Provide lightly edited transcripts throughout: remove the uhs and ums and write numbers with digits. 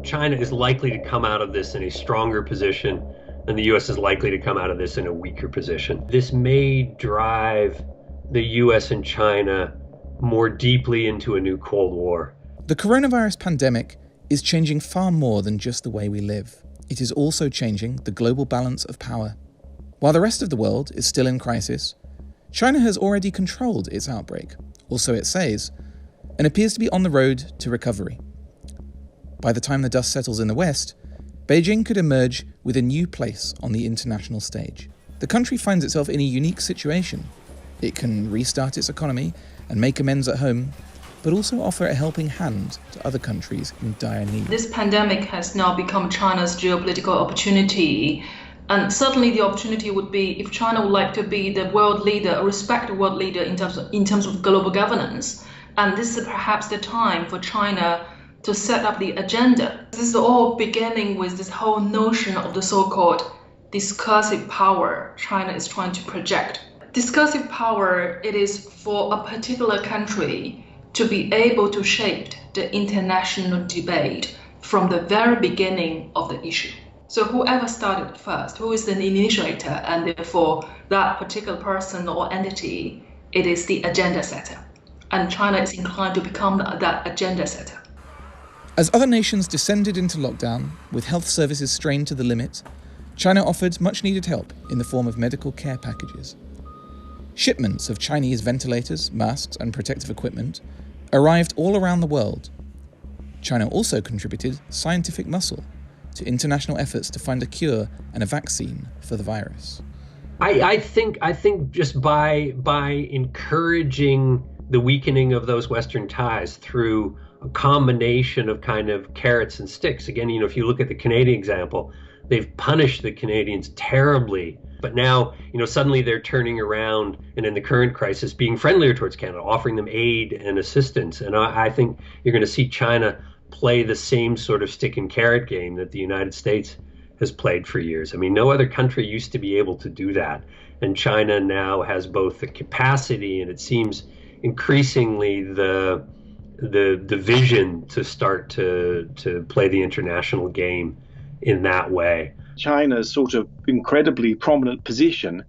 China is likely to come out of this in a stronger position, and the U.S. is likely to come out of this in a weaker position. This may drive the U.S. and China more deeply into a new Cold War. The coronavirus pandemic is changing far more than just the way we live. It is also changing the global balance of power. While the rest of the world is still in crisis, China has already controlled its outbreak, or so it says, and appears to be on the road to recovery. By the time the dust settles in the West, Beijing could emerge with a new place on the international stage. The country finds itself in a unique situation. It can restart its economy and make amends at home, but also offer a helping hand to other countries in dire need. This pandemic has now become China's geopolitical opportunity. And certainly the opportunity would be if China would like to be the world leader, a respected world leader in terms of global governance. And this is perhaps the time for China to set up the agenda. This is all beginning with this whole notion of the so-called discursive power China is trying to project. Discursive power, it is for a particular country to be able to shape the international debate from the very beginning of the issue. So whoever started first, who is the initiator, and therefore that particular person or entity, it is the agenda setter. And China is inclined to become that agenda setter. As other nations descended into lockdown, with health services strained to the limit, China offered much-needed help in the form of medical care packages. Shipments of Chinese ventilators, masks, and protective equipment arrived all around the world. China also contributed scientific muscle to international efforts to find a cure and a vaccine for the virus. I think just by encouraging the weakening of those Western ties through a combination of kind of carrots and sticks. Again, if you look at the Canadian example, they've punished the Canadians terribly, but now, suddenly they're turning around and in the current crisis being friendlier towards Canada, offering them aid and assistance. And I think you're going to see China play the same sort of stick and carrot game that the United States has played for years. I mean, no other country used to be able to do that. And China now has both the capacity and it seems increasingly the vision to start to play the international game in that way. China's sort of incredibly prominent position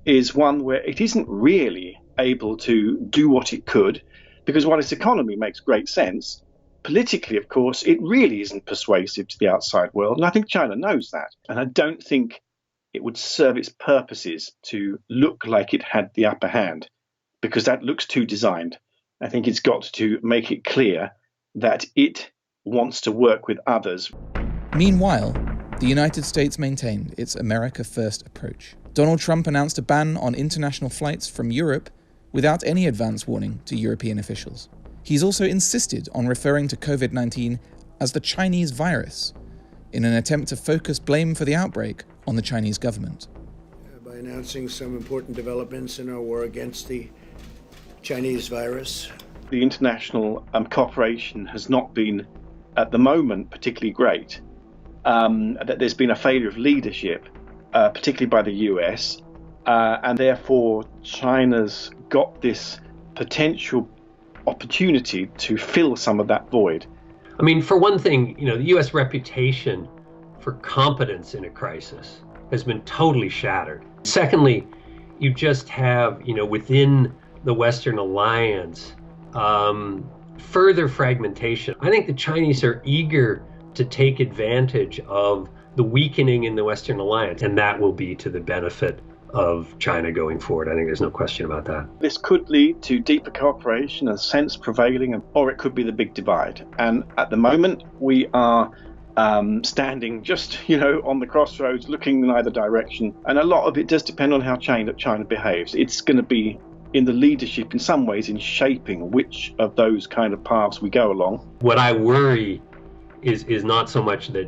is one where it isn't really able to do what it could, because while its economy makes great sense, politically, of course, it really isn't persuasive to the outside world. And I think China knows that. And I don't think it would serve its purposes to look like it had the upper hand, because that looks too designed. I think it's got to make it clear that it wants to work with others. Meanwhile, the United States maintained its America First approach. Donald Trump announced a ban on international flights from Europe without any advance warning to European officials. He's also insisted on referring to COVID-19 as the Chinese virus, in an attempt to focus blame for the outbreak on the Chinese government. By announcing some important developments in our war against the Chinese virus. The international cooperation has not been, at the moment, particularly great. That there's been a failure of leadership, particularly by the US, and therefore China's got this potential opportunity to fill some of that void. I mean, for one thing, the US reputation for competence in a crisis has been totally shattered. Secondly, you just have, within the Western alliance, further fragmentation. I think the Chinese are eager to take advantage of the weakening in the Western alliance, and that will be to the benefit of China going forward. I think there's no question about that. This could lead to deeper cooperation and sense prevailing, or it could be the big divide. And at the moment, we are standing just, on the crossroads, looking in either direction. And a lot of it does depend on how China behaves. It's going to be in the leadership, in some ways, in shaping which of those kind of paths we go along. What I worry is not so much that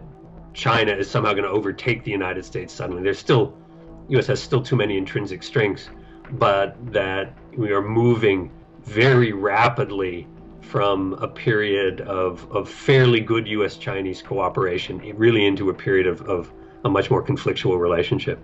China is somehow going to overtake the United States suddenly. U.S. has still too many intrinsic strengths, but that we are moving very rapidly from a period of fairly good U.S.-Chinese cooperation really into a period of a much more conflictual relationship.